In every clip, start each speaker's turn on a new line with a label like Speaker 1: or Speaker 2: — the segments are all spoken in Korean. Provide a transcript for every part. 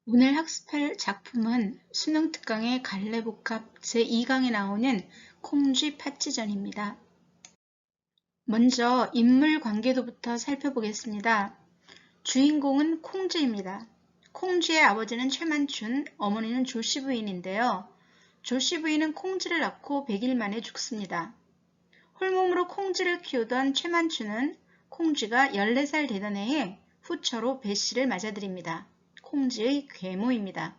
Speaker 1: 오늘 학습할 작품은 수능 특강의 갈래복합 제2강에 나오는 콩쥐 파치전입니다. 먼저 인물 관계도부터 살펴보겠습니다. 주인공은 콩쥐입니다. 콩쥐의 아버지는 최만춘, 어머니는 조씨 부인인데요. 조씨 부인은 콩쥐를 낳고 100일 만에 죽습니다. 홀몸으로 콩쥐를 키우던 최만춘은 콩쥐가 14살 되던 해에 후처로 배씨를 맞아들입니다. 콩쥐의 계모입니다.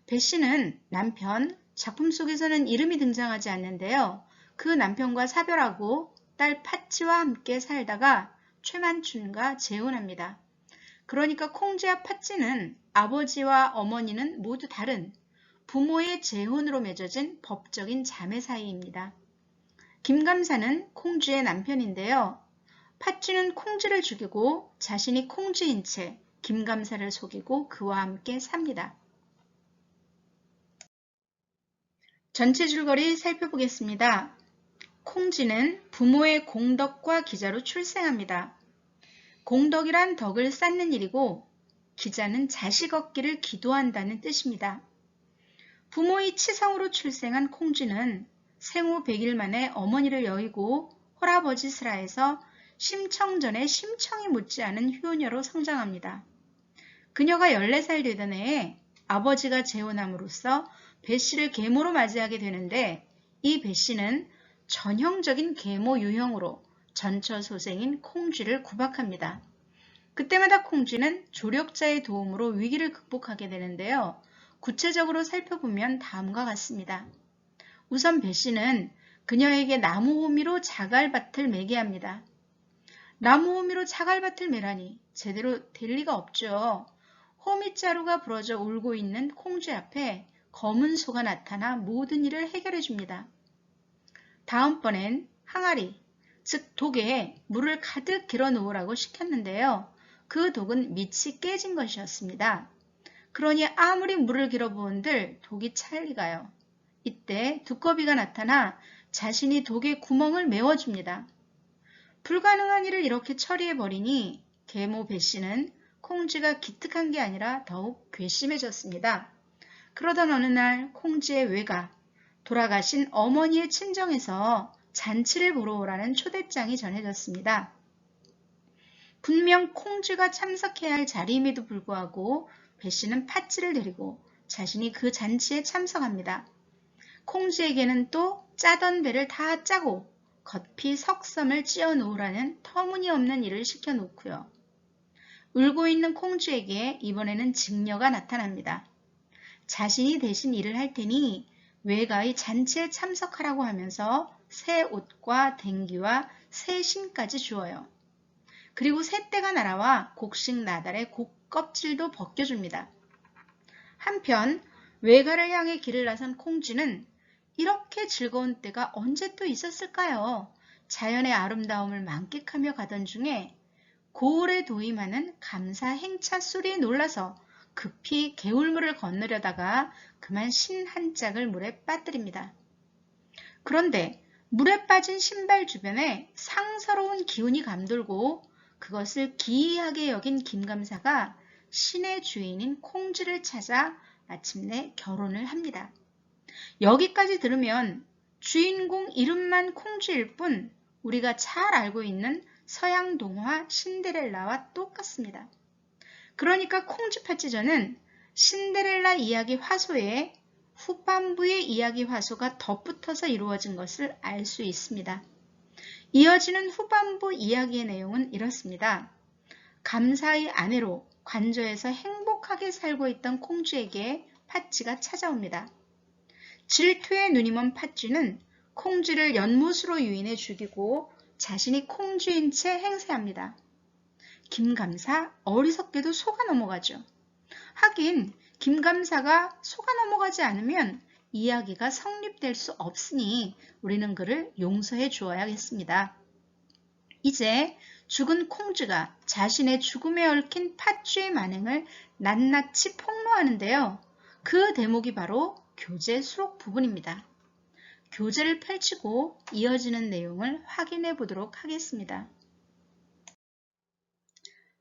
Speaker 1: 배씨는 남편, 작품 속에서는 이름이 등장하지 않는데요. 그 남편과 사별하고 딸 파치와 함께 살다가 최만춘과 재혼합니다. 그러니까 콩쥐와 파치는 아버지와 어머니는 모두 다른 부모의 재혼으로 맺어진 법적인 자매 사이입니다. 김감사는 콩쥐의 남편인데요. 파쥐는 콩쥐를 죽이고 자신이 콩쥐인 채 김감사를 속이고 그와 함께 삽니다. 전체 줄거리 살펴보겠습니다. 콩쥐는 부모의 공덕과 기자로 출생합니다. 공덕이란 덕을 쌓는 일이고 기자는 자식 얻기를 기도한다는 뜻입니다. 부모의 치성으로 출생한 콩쥐는 생후 100일 만에 어머니를 여의고 홀아버지스라에서 심청전에 심청이 묻지 않은 효녀로 성장합니다. 그녀가 14살 되던 해에 아버지가 재혼함으로써 배씨를 계모로 맞이하게 되는데 이 배씨는 전형적인 계모 유형으로 전처소생인 콩쥐를 구박합니다. 그때마다 콩쥐는 조력자의 도움으로 위기를 극복하게 되는데요. 구체적으로 살펴보면 다음과 같습니다. 우선 배씨는 그녀에게 나무호미로 자갈밭을 매게 합니다. 나무호미로 자갈밭을 매라니 제대로 될 리가 없죠. 호미자루가 부러져 울고 있는 콩쥐 앞에 검은 소가 나타나 모든 일을 해결해 줍니다. 다음번엔 항아리, 즉 독에 물을 가득 길어 놓으라고 시켰는데요. 그 독은 밑이 깨진 것이었습니다. 그러니 아무리 물을 길어부은들 독이 찰 리가요. 이때 두꺼비가 나타나 자신이 독의 구멍을 메워줍니다. 불가능한 일을 이렇게 처리해버리니 계모 배씨는 콩쥐가 기특한 게 아니라 더욱 괘씸해졌습니다. 그러던 어느 날 콩쥐의 외가 돌아가신 어머니의 친정에서 잔치를 보러 오라는 초대장이 전해졌습니다. 분명 콩쥐가 참석해야 할 자리임에도 불구하고 배씨는 파치를 데리고 자신이 그 잔치에 참석합니다. 콩쥐에게는 또 짜던 배를 다 짜고 겉피 석섬을 찧어 놓으라는 터무니없는 일을 시켜놓고요. 울고 있는 콩쥐에게 이번에는 직녀가 나타납니다. 자신이 대신 일을 할 테니 외가의 잔치에 참석하라고 하면서 새 옷과 댕기와 새 신까지 주어요. 그리고 새 떼가 날아와 곡식 나달의 곡껍질도 벗겨줍니다. 한편 외가를 향해 길을 나선 콩쥐는 이렇게 즐거운 때가 언제 또 있었을까요? 자연의 아름다움을 만끽하며 가던 중에 고을에 도임하는 감사 행차 소리에 놀라서 급히 개울물을 건너려다가 그만 신 한 짝을 물에 빠뜨립니다. 그런데 물에 빠진 신발 주변에 상서로운 기운이 감돌고 그것을 기이하게 여긴 김감사가 신의 주인인 콩쥐를 찾아 마침내 결혼을 합니다. 여기까지 들으면 주인공 이름만 콩쥐일 뿐 우리가 잘 알고 있는 서양 동화 신데렐라와 똑같습니다. 그러니까 콩쥐 파치전은 신데렐라 이야기 화소에 후반부의 이야기 화소가 덧붙어서 이루어진 것을 알 수 있습니다. 이어지는 후반부 이야기의 내용은 이렇습니다. 감사의 아내로 관저에서 행복하게 살고 있던 콩쥐에게 파치가 찾아옵니다. 질투에 눈이 먼 파쥐는 콩쥐를 연못으로 유인해 죽이고 자신이 콩쥐인 채 행세합니다. 김감사 어리석게도 속아 넘어가죠. 하긴 김감사가 속아 넘어가지 않으면 이야기가 성립될 수 없으니 우리는 그를 용서해 주어야겠습니다. 이제 죽은 콩쥐가 자신의 죽음에 얽힌 파쥐의 만행을 낱낱이 폭로하는데요. 그 대목이 바로 교재 수록 부분입니다. 교재를 펼치고 이어지는 내용을 확인해 보도록 하겠습니다.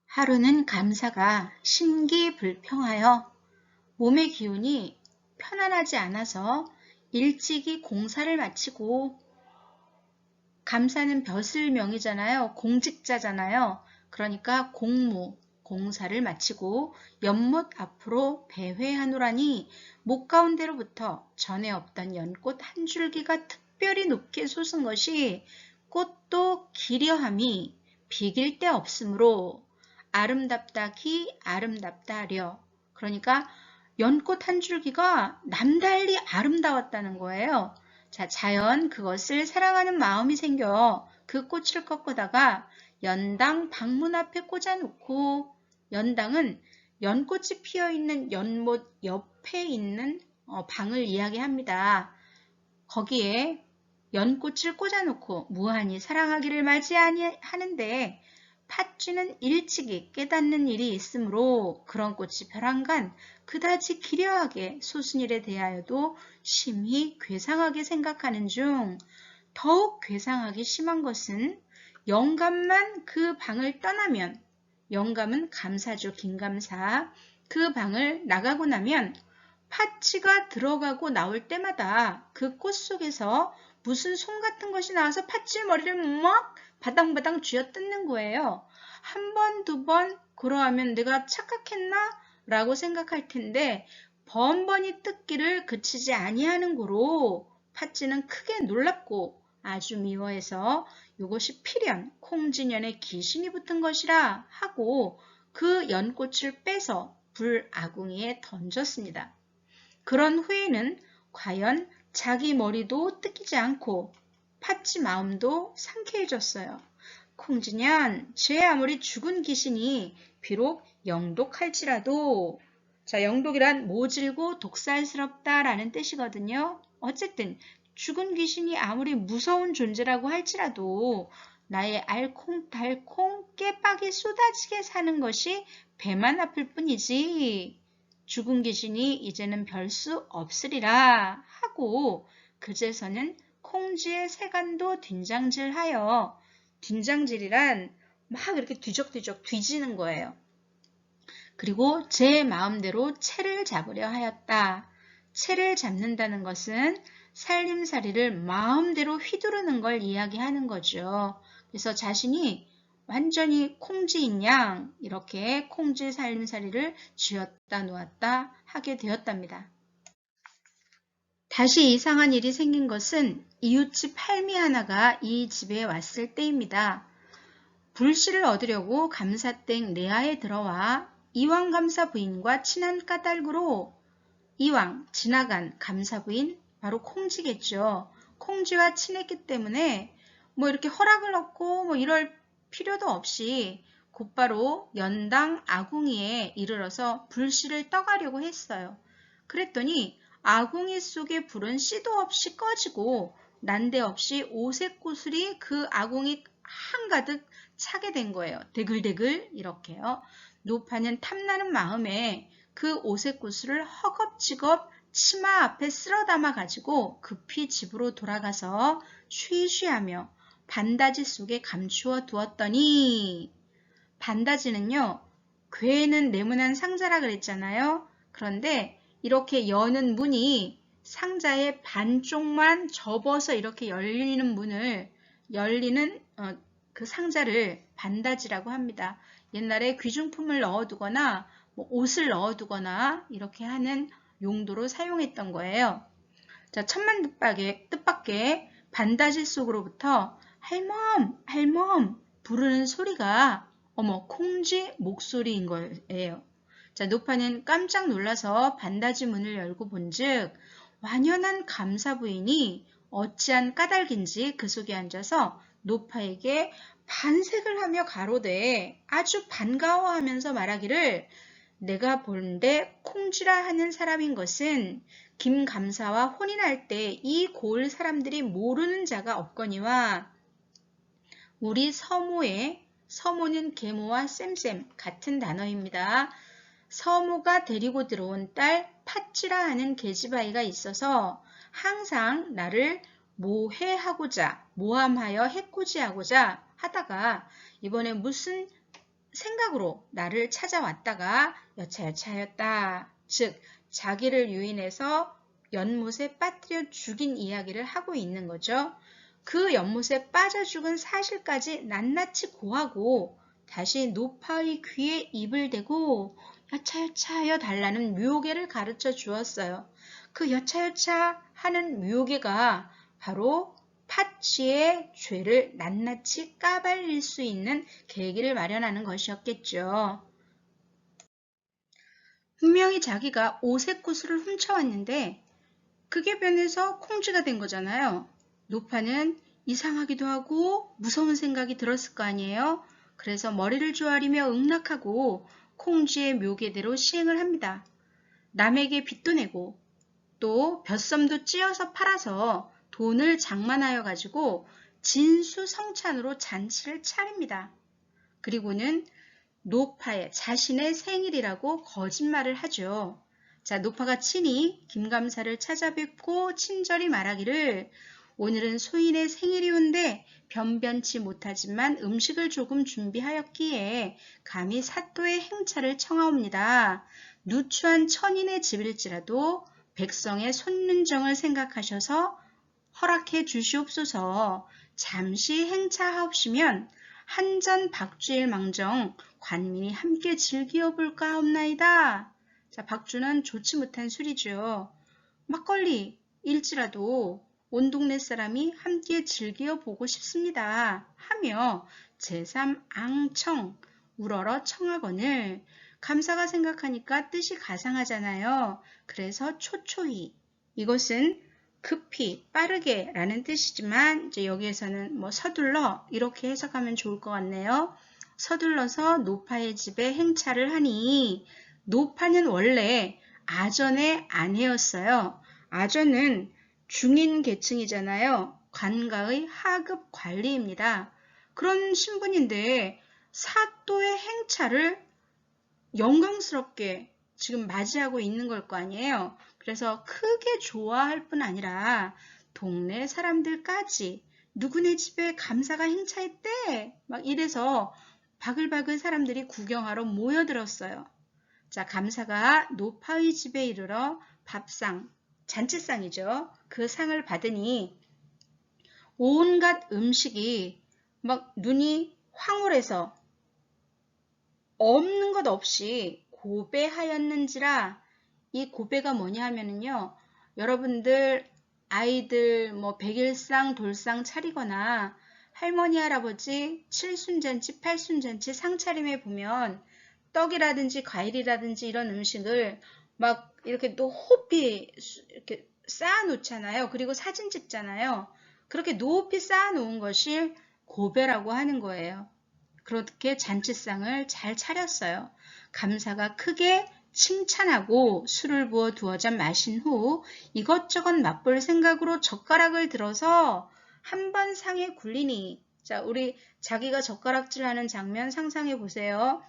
Speaker 1: 하루는 감사가 신기불평하여 몸의 기운이 편안하지 않아서 일찍이 공사를 마치고, 감사는 벼슬명이잖아요. 공직자잖아요. 그러니까 공사를 마치고 연못 앞으로 배회하노라니 목 가운데로부터 전에 없던 연꽃 한 줄기가 특별히 높게 솟은 것이 꽃도 기려함이 비길 데 없으므로 아름답다기 아름답다 하려. 그러니까 연꽃 한 줄기가 남달리 아름다웠다는 거예요. 자, 자연 그것을 사랑하는 마음이 생겨 그 꽃을 꺾어다가 연당 방문 앞에 꽂아놓고, 연당은 연꽃이 피어있는 연못 옆에 있는 방을 이야기합니다. 거기에 연꽃을 꽂아놓고 무한히 사랑하기를 맞이하는데 팥쥐는 일찍이 깨닫는 일이 있으므로 그런 꽃이 벼랑간 그다지 기려하게 소순일에 대하여도 심히 괴상하게 생각하는 중, 더욱 괴상하기 심한 것은 영감만 그 방을 떠나면, 영감은 감사죠, 김감사. 그 방을 나가고 나면 팥쥐가 들어가고 나올 때마다 그 꽃 속에서 무슨 솜 같은 것이 나와서 팥쥐 머리를 막 바당바당 쥐어뜯는 거예요. 한 번, 두 번 그러하면 내가 착각했나? 라고 생각할 텐데 번번이 뜯기를 그치지 아니하는 고로 팥쥐는 크게 놀랍고 아주 미워해서 이것이 필연 콩진년에 귀신이 붙은 것이라 하고 그 연꽃을 빼서 불아궁이에 던졌습니다. 그런 후에는 과연 자기 머리도 뜯기지 않고 팥쥐 마음도 상쾌해졌어요. 콩진년, 제 아무리 죽은 귀신이 비록 영독할지라도, 자, 영독이란 모질고 독살스럽다라는 뜻이거든요. 어쨌든 죽은 귀신이 아무리 무서운 존재라고 할지라도 나의 알콩달콩 깨박이 쏟아지게 사는 것이 배만 아플 뿐이지 죽은 귀신이 이제는 별 수 없으리라 하고, 그제서는 콩쥐의 세간도 뒷장질하여, 뒷장질이란 막 이렇게 뒤적뒤적 뒤지는 거예요. 그리고 제 마음대로 채를 잡으려 하였다. 채를 잡는다는 것은 살림살이를 마음대로 휘두르는 걸 이야기하는 거죠. 그래서 자신이 완전히 콩쥐인 양 이렇게 콩쥐 살림살이를 쥐었다 놓았다 하게 되었답니다. 다시 이상한 일이 생긴 것은 이웃집 할미 하나가 이 집에 왔을 때입니다. 불씨를 얻으려고 감사댁 내하에 들어와 이왕 감사 부인과 친한 까닭으로, 이왕 지나간 감사 부인 바로 콩쥐겠죠. 콩쥐와 친했기 때문에 뭐 이렇게 허락을 얻고 뭐 이럴 필요도 없이 곧바로 연당 아궁이에 이르러서 불씨를 떠가려고 했어요. 그랬더니 아궁이 속의 불은 씨도 없이 꺼지고 난데없이 오색구슬이 그 아궁이 한가득 차게 된 거예요. 대글대글 이렇게요. 노파는 탐나는 마음에 그 오색구슬을 허겁지겁 치마 앞에 쓸어 담아 가지고 급히 집으로 돌아가서 쉬쉬하며 반다지 속에 감추어 두었더니, 반다지는요, 괴는 네모난 상자라 그랬잖아요. 그런데 이렇게 여는 문이 상자의 반쪽만 접어서 이렇게 열리는 문을, 열리는 그 상자를 반다지라고 합니다. 옛날에 귀중품을 넣어두거나 뭐 옷을 넣어두거나 이렇게 하는 용도로 사용했던 거예요. 자, 천만 뜻밖의 반다지 속으로부터 할멈, 할멈 부르는 소리가 어머 콩쥐 목소리인 거예요. 자, 노파는 깜짝 놀라서 반다지 문을 열고 본즉 완연한 감사 부인이 어찌한 까닭인지 그 속에 앉아서 노파에게 반색을 하며 가로되 아주 반가워하면서 말하기를, 내가 본데 콩쥐라 하는 사람인 것은 김감사와 혼인할 때 이 고을 사람들이 모르는 자가 없거니와 우리 서모에, 서모는 계모와 쌤쌤 같은 단어입니다. 서모가 데리고 들어온 딸 팥쥐라 하는 계집아이가 있어서 항상 나를 모해하고자, 모함하여 해코지하고자 하다가 이번에 무슨 생각으로 나를 찾아왔다가 여차여차하였다. 즉 자기를 유인해서 연못에 빠뜨려 죽인 이야기를 하고 있는 거죠. 그 연못에 빠져 죽은 사실까지 낱낱이 고하고 다시 노파의 귀에 입을 대고 여차여차하여 달라는 묘계를 가르쳐 주었어요. 그 여차여차 하는 묘계가 바로 파치의 죄를 낱낱이 까발릴 수 있는 계기를 마련하는 것이었겠죠. 분명히 자기가 오색구슬을 훔쳐왔는데 그게 변해서 콩쥐가 된 거잖아요. 노파는 이상하기도 하고 무서운 생각이 들었을 거 아니에요. 그래서 머리를 조아리며 응낙하고 콩쥐의 묘계대로 시행을 합니다. 남에게 빚도 내고 또 벼섬도 찧어서 팔아서 돈을 장만하여 가지고 진수성찬으로 잔치를 차립니다. 그리고는 노파의 자신의 생일이라고 거짓말을 하죠. 자, 노파가 친히 김감사를 찾아뵙고 친절히 말하기를 오늘은 소인의 생일이온데 변변치 못하지만 음식을 조금 준비하였기에 감히 사또의 행차를 청하옵니다. 누추한 천인의 집일지라도 백성의 손눈정을 생각하셔서 허락해 주시옵소서. 잠시 행차하옵시면 한잔 박주일 망정 관민이 함께 즐겨 볼까 없나이다. 자, 박주는 좋지 못한 술이죠. 막걸리 일지라도 온 동네 사람이 함께 즐겨 보고 싶습니다. 하며 제3앙청 우러러 청하거늘 감사가 생각하니까 뜻이 가상하잖아요. 그래서 초초히 이것은 급히 빠르게 라는 뜻이지만 이제 여기에서는 뭐 서둘러 이렇게 해석하면 좋을 것 같네요. 서둘러서 노파의 집에 행차를 하니 노파는 원래 아전의 아내였어요. 아전은 중인 계층이잖아요. 관가의 하급 관리입니다. 그런 신분인데 사또의 행차를 영광스럽게 지금 맞이하고 있는 걸 거 아니에요. 그래서 크게 좋아할 뿐 아니라 동네 사람들까지 누구네 집에 감사가 행차했대 막 이래서 바글바글 사람들이 구경하러 모여들었어요. 자, 감사가 노파의 집에 이르러 밥상, 잔치상이죠. 그 상을 받으니 온갖 음식이 막 눈이 황홀해서 없는 것 없이 고배하였는지라. 이 고배가 뭐냐 하면은요, 여러분들 아이들 뭐 백일상 돌상 차리거나 할머니 할아버지 칠순잔치 팔순잔치 상차림에 보면 떡이라든지 과일이라든지 이런 음식을 막 이렇게 높이 이렇게 쌓아 놓잖아요. 그리고 사진 찍잖아요. 그렇게 높이 쌓아 놓은 것이 고배라고 하는 거예요. 그렇게 잔치상을 잘 차렸어요. 감사가 크게 칭찬하고 술을 부어 두어 잔 마신 후 이것저것 맛볼 생각으로 젓가락을 들어서 한 번 상에 굴리니, 자, 우리 자기가 젓가락질하는 장면 상상해 보세요.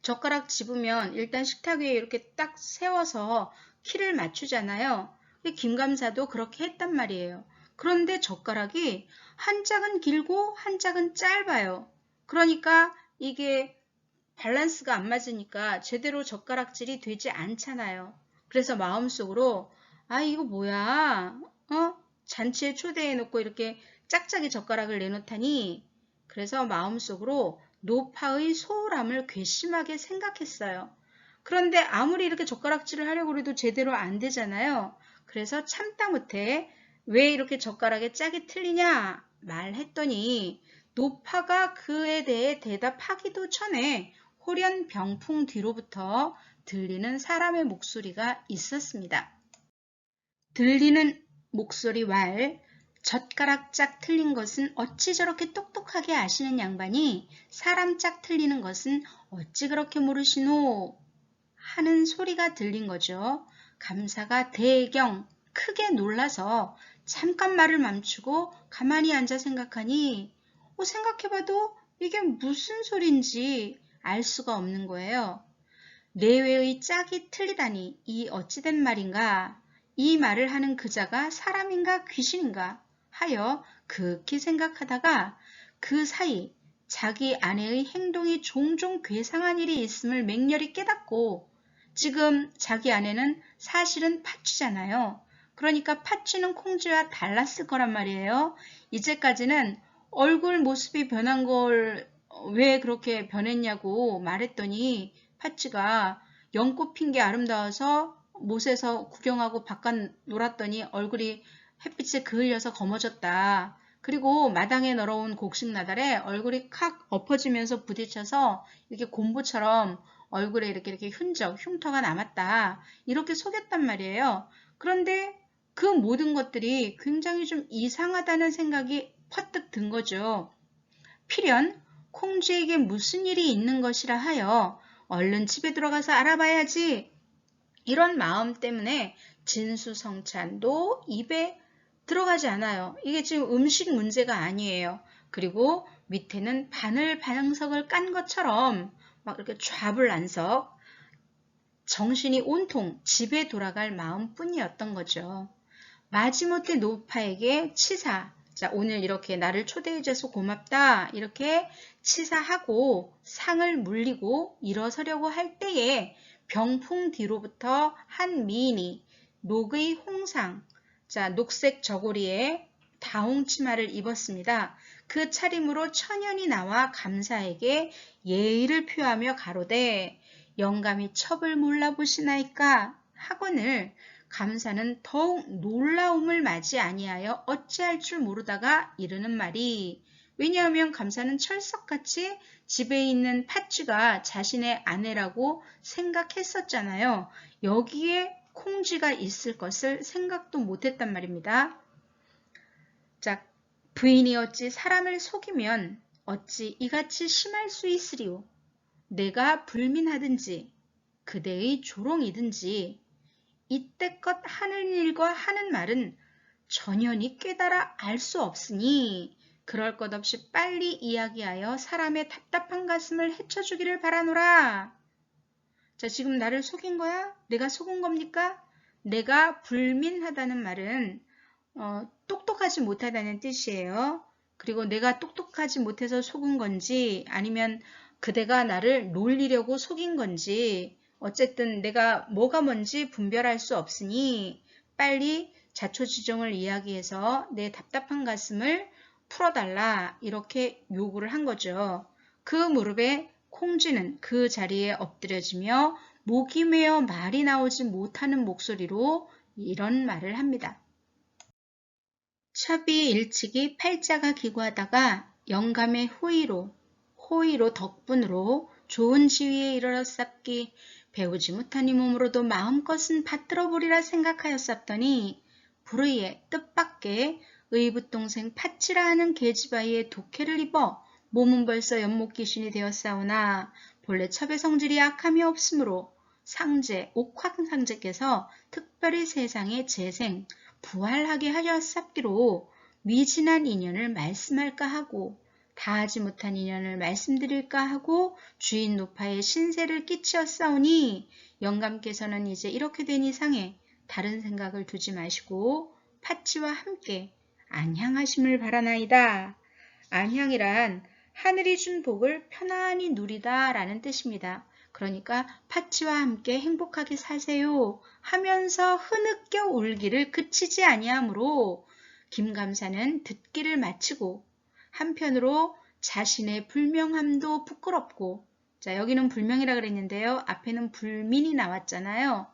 Speaker 1: 젓가락 집으면 일단 식탁 위에 이렇게 딱 세워서 키를 맞추잖아요. 김감사도 그렇게 했단 말이에요. 그런데 젓가락이 한 짝은 길고 한 짝은 짧아요. 그러니까 이게 밸런스가 안 맞으니까 제대로 젓가락질이 되지 않잖아요. 그래서 마음속으로 아 이거 뭐야? 잔치에 초대해 놓고 이렇게 짝짝이 젓가락을 내놓다니. 그래서 마음속으로 노파의 소홀함을 괘씸하게 생각했어요. 그런데 아무리 이렇게 젓가락질을 하려고 해도 제대로 안 되잖아요. 그래서 참다 못해 왜 이렇게 젓가락의 짝이 틀리냐 말했더니 노파가 그에 대해 대답하기도 전에 호련 병풍 뒤로부터 들리는 사람의 목소리가 있었습니다. 들리는 목소리 왈 젓가락 짝 틀린 것은 어찌 저렇게 똑똑하게 아시는 양반이 사람 짝 틀리는 것은 어찌 그렇게 모르시노 하는 소리가 들린 거죠. 감사가 대경 크게 놀라서 잠깐 말을 멈추고 가만히 앉아 생각하니 생각해봐도 이게 무슨 소린지 알 수가 없는 거예요. 내외의 짝이 틀리다니 이 어찌된 말인가? 이 말을 하는 그자가 사람인가 귀신인가 하여 극히 생각하다가 그 사이 자기 아내의 행동이 종종 괴상한 일이 있음을 맹렬히 깨닫고 지금 자기 아내는 사실은 팥쥐잖아요. 그러니까 팥쥐는 콩쥐와 달랐을 거란 말이에요. 이제까지는 얼굴 모습이 변한 걸 왜 그렇게 변했냐고 말했더니 팥쥐가 연꽃 핀 게 아름다워서 못에서 구경하고 바깥 놀았더니 얼굴이 햇빛에 그을려서 검어졌다. 그리고 마당에 널어온 곡식나달에 얼굴이 칵 엎어지면서 부딪혀서 이렇게 곰보처럼 얼굴에 이렇게 흉터가 남았다. 이렇게 속였단 말이에요. 그런데 그 모든 것들이 굉장히 좀 이상하다는 생각이 퍼뜩 든 거죠. 필연 콩쥐에게 무슨 일이 있는 것이라 하여 얼른 집에 들어가서 알아봐야지. 이런 마음 때문에 진수성찬도 입에 들어가지 않아요. 이게 지금 음식 문제가 아니에요. 그리고 밑에는 바늘 반석을 깐 것처럼 막 이렇게 좌불안석, 정신이 온통 집에 돌아갈 마음뿐이었던 거죠. 마지못해 노파에게 치사, 자 오늘 이렇게 나를 초대해줘서 고맙다 이렇게 치사하고 상을 물리고 일어서려고 할 때에 병풍 뒤로부터 한 미인이 녹의 홍상, 자 녹색 저고리에 다홍 치마를 입었습니다. 그 차림으로 천연이 나와 감사에게 예의를 표하며 가로되 영감이 첩을 몰라보시나이까 하거늘 감사는 더욱 놀라움을 맞이 아니하여 어찌할 줄 모르다가 이르는 말이, 왜냐하면 감사는 철석같이 집에 있는 팥쥐가 자신의 아내라고 생각했었잖아요. 여기에 콩쥐가 있을 것을 생각도 못했단 말입니다. 자, 부인이 어찌 사람을 속이면 어찌 이같이 심할 수 있으리오. 내가 불민하든지 그대의 조롱이든지 이때껏 하는 일과 하는 말은 전연히 깨달아 알 수 없으니 그럴 것 없이 빨리 이야기하여 사람의 답답한 가슴을 헤쳐주기를 바라노라. 자, 지금 나를 속인 거야? 내가 속은 겁니까? 내가 불민하다는 말은 똑똑하지 못하다는 뜻이에요. 그리고 내가 똑똑하지 못해서 속은 건지 아니면 그대가 나를 놀리려고 속인 건지 어쨌든 내가 뭐가 뭔지 분별할 수 없으니 빨리 자초지종을 이야기해서 내 답답한 가슴을 풀어달라 이렇게 요구를 한 거죠. 그 무릎에 콩쥐는 그 자리에 엎드려지며 목이 메어 말이 나오지 못하는 목소리로 이런 말을 합니다. 첩이 일찍이 팔자가 기구하다가 영감의 호의로 덕분으로 좋은 지위에 이르렀sap기 배우지 못한 이 몸으로도 마음껏은 받들어 보리라 생각하였sap더니 불의의 뜻밖의 의붓동생 팥쥐라 하는 계집아이의 독해를 입어 몸은 벌써 연못귀신이 되었사오나 본래 첩의 성질이 악함이 없으므로 상제, 옥황상제께서 특별히 세상에 재생, 부활하게 하셨sap기로 미진한 인연을 말씀할까 하고 다하지 못한 인연을 말씀드릴까 하고 주인 노파에 신세를 끼치었사오니 영감께서는 이제 이렇게 된 이상에 다른 생각을 두지 마시고 팥쥐와 함께 안향하심을 바라나이다. 안향이란 하늘이 준 복을 편안히 누리다 라는 뜻입니다. 그러니까 팥쥐와 함께 행복하게 사세요 하면서 흐느껴 울기를 그치지 아니하므로 김감사는 듣기를 마치고 한편으로 자신의 불명함도 부끄럽고, 자 여기는 불명이라 그랬는데요. 앞에는 불민이 나왔잖아요.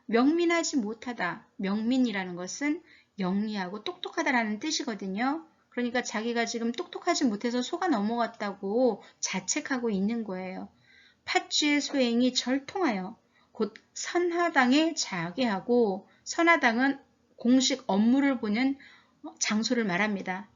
Speaker 1: 명민하지 못하다. 명민이라는 것은 영리하고 똑똑하다라는 뜻이거든요. 그러니까 자기가 지금 똑똑하지 못해서 속아 넘어갔다고 자책하고 있는 거예요. 팥쥐의 소행이 절통하여 곧 선하당에 자계하고, 선하당은 공식 업무를 보는 장소를 말합니다.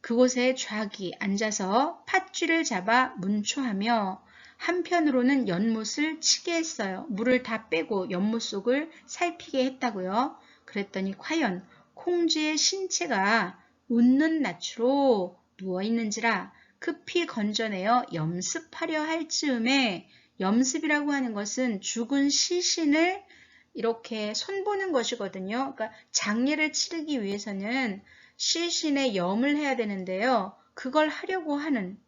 Speaker 1: 그곳에 좌기 앉아서 팥쥐를 잡아 문초하며 한편으로는 연못을 치게 했어요. 물을 다 빼고 연못 속을 살피게 했다고요. 그랬더니 과연 콩쥐의 신체가 웃는 낯으로 누워있는지라 급히 건져내어 염습하려 할 즈음에, 염습이라고 하는 것은 죽은 시신을 이렇게 손보는 것이거든요. 그러니까 장례를 치르기 위해서는 시신에 염을 해야 되는데요. 그걸 하려고 하는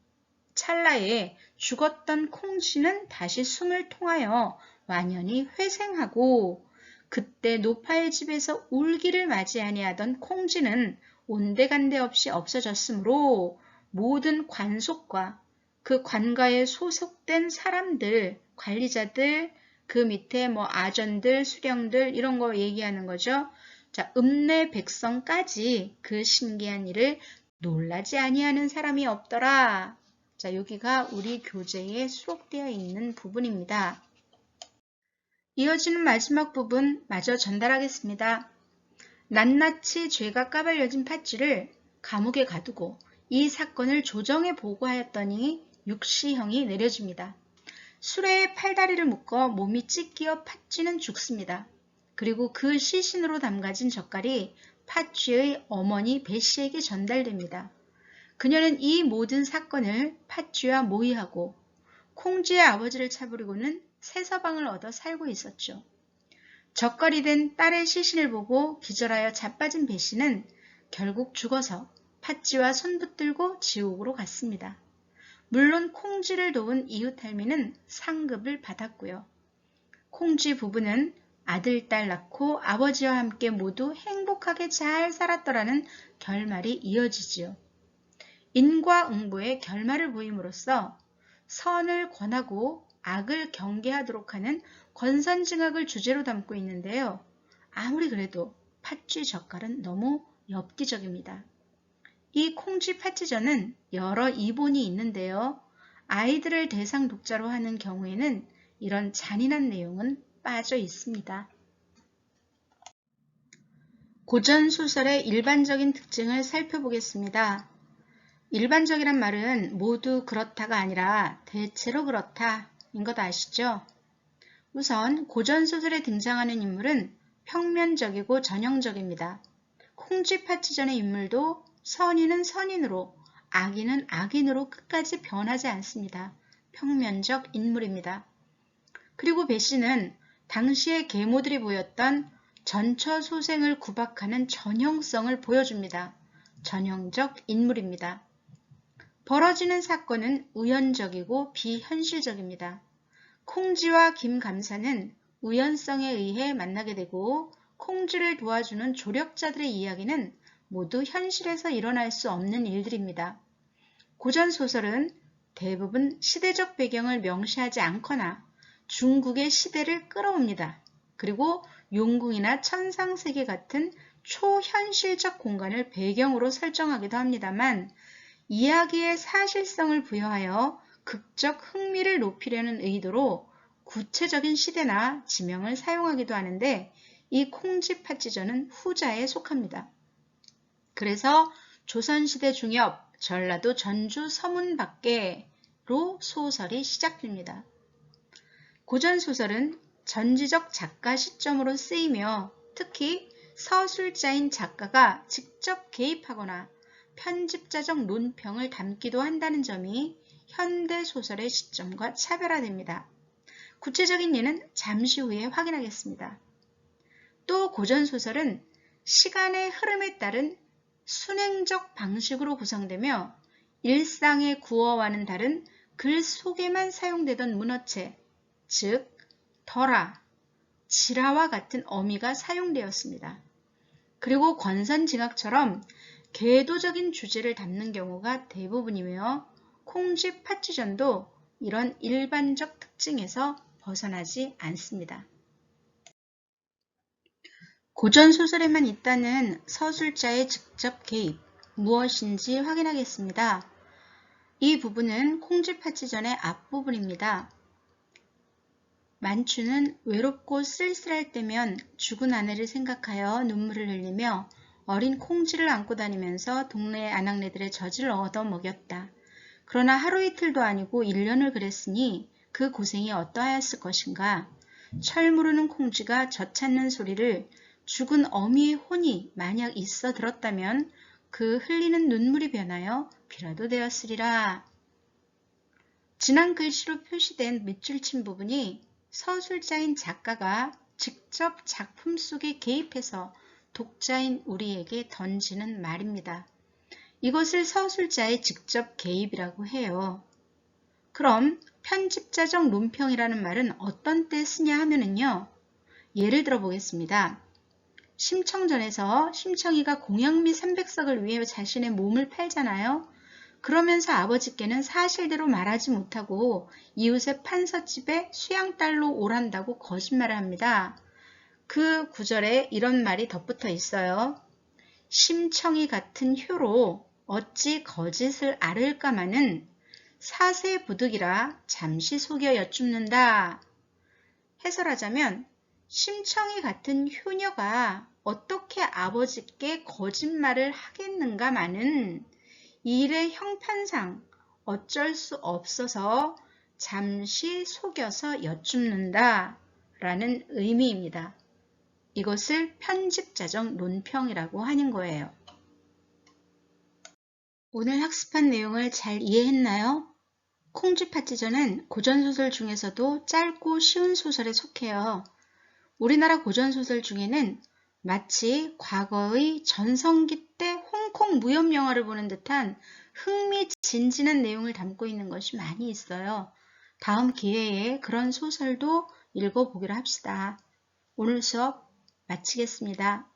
Speaker 1: 찰나에 죽었던 콩쥐는 다시 숨을 통하여 완연히 회생하고 그때 노파의 집에서 울기를 맞이 아니하던 콩쥐는 온데간데 없이 없어졌으므로 모든 관속과 그 관가에 소속된 사람들, 관리자들, 그 밑에 뭐 아전들, 수령들 이런 거 얘기하는 거죠. 자, 읍내 백성까지 그 신기한 일을 놀라지 아니하는 사람이 없더라. 자, 여기가 우리 교재에 수록되어 있는 부분입니다. 이어지는 마지막 부분 마저 전달하겠습니다. 낱낱이 죄가 까발려진 팥쥐를 감옥에 가두고 이 사건을 조정에 보고하였더니 육시형이 내려집니다. 수레에 팔다리를 묶어 몸이 찢기어 팥쥐는 죽습니다. 그리고 그 시신으로 담가진 젓갈이 팥쥐의 어머니 배씨에게 전달됩니다. 그녀는 이 모든 사건을 팥쥐와 모의하고 콩쥐의 아버지를 차부리고는 새 서방을 얻어 살고 있었죠. 젓갈이 된 딸의 시신을 보고 기절하여 자빠진 배씨는 결국 죽어서 팥쥐와 손붙들고 지옥으로 갔습니다. 물론 콩쥐를 도운 이웃 할미는 상급을 받았고요. 콩쥐 부부는 아들, 딸 낳고 아버지와 함께 모두 행복하게 잘 살았더라는 결말이 이어지지요. 인과응보의 결말을 보임으로써 선을 권하고 악을 경계하도록 하는 권선징악을 주제로 담고 있는데요. 아무리 그래도 팥쥐 젓갈은 너무 엽기적입니다. 이 콩쥐 팥쥐전은 여러 이본이 있는데요. 아이들을 대상 독자로 하는 경우에는 이런 잔인한 내용은 빠져 있습니다. 고전소설의 일반적인 특징을 살펴보겠습니다. 일반적이란 말은 모두 그렇다가 아니라 대체로 그렇다인 것 아시죠? 우선 고전소설에 등장하는 인물은 평면적이고 전형적입니다. 콩쥐 팥쥐전의 인물도 선인은 선인으로 악인은 악인으로 끝까지 변하지 않습니다. 평면적 인물입니다. 그리고 배씨는 당시의 계모들이 보였던 전처소생을 구박하는 전형성을 보여줍니다. 전형적 인물입니다. 벌어지는 사건은 우연적이고 비현실적입니다. 콩쥐와 김감사는 우연성에 의해 만나게 되고 콩쥐를 도와주는 조력자들의 이야기는 모두 현실에서 일어날 수 없는 일들입니다. 고전소설은 대부분 시대적 배경을 명시하지 않거나 중국의 시대를 끌어옵니다. 그리고 용궁이나 천상세계 같은 초현실적 공간을 배경으로 설정하기도 합니다만 이야기의 사실성을 부여하여 극적 흥미를 높이려는 의도로 구체적인 시대나 지명을 사용하기도 하는데 이 콩쥐 팥쥐전은 후자에 속합니다. 그래서 조선시대 중엽, 전라도 전주 서문 밖에로 소설이 시작됩니다. 고전소설은 전지적 작가 시점으로 쓰이며 특히 서술자인 작가가 직접 개입하거나 편집자적 논평을 담기도 한다는 점이 현대소설의 시점과 차별화됩니다. 구체적인 예는 잠시 후에 확인하겠습니다. 또 고전소설은 시간의 흐름에 따른 순행적 방식으로 구성되며 일상의 구어와는 다른 글 속에만 사용되던 문어체, 즉 덜아, 지라와 같은 어미가 사용되었습니다. 그리고 권선징악처럼 궤도적인 주제를 담는 경우가 대부분이며 콩쥐 팥쥐전도 이런 일반적 특징에서 벗어나지 않습니다. 고전소설에만 있다는 서술자의 직접 개입, 무엇인지 확인하겠습니다. 이 부분은 콩쥐 팥쥐전의 앞부분입니다. 만추는 외롭고 쓸쓸할 때면 죽은 아내를 생각하여 눈물을 흘리며 어린 콩쥐를 안고 다니면서 동네 아낙네들의 젖을 얻어 먹였다. 그러나 하루 이틀도 아니고 1년을 그랬으니 그 고생이 어떠하였을 것인가. 철무르는 콩쥐가 젖 찾는 소리를 죽은 어미의 혼이 만약 있어 들었다면 그 흘리는 눈물이 변하여 피라도 되었으리라. 진한 글씨로 표시된 밑줄 친 부분이 서술자인 작가가 직접 작품 속에 개입해서 독자인 우리에게 던지는 말입니다. 이것을 서술자의 직접 개입이라고 해요. 그럼 편집자적 논평이라는 말은 어떤 때 쓰냐 하면은요. 예를 들어 보겠습니다. 심청전에서 심청이가 공약 및 300석을 위해 자신의 몸을 팔잖아요. 그러면서 아버지께는 사실대로 말하지 못하고 이웃의 판서집에 수양딸로 오란다고 거짓말을 합니다. 그 구절에 이런 말이 덧붙어 있어요. 심청이 같은 효로 어찌 거짓을 앓을까마는 사세부득이라 잠시 속여 여쭙는다. 해설하자면 심청이 같은 효녀가 어떻게 아버지께 거짓말을 하겠는가마는 일의 형편상 어쩔 수 없어서 잠시 속여서 여쭙는다 라는 의미입니다. 이것을 편집자적 논평이라고 하는 거예요. 오늘 학습한 내용을 잘 이해했나요? 콩쥐팥쥐전은 고전소설 중에서도 짧고 쉬운 소설에 속해요. 우리나라 고전소설 중에는 마치 과거의 전성기 때 홍콩 무협영화를 보는 듯한 흥미진진한 내용을 담고 있는 것이 많이 있어요. 다음 기회에 그런 소설도 읽어보기로 합시다. 오늘 수업 마치겠습니다.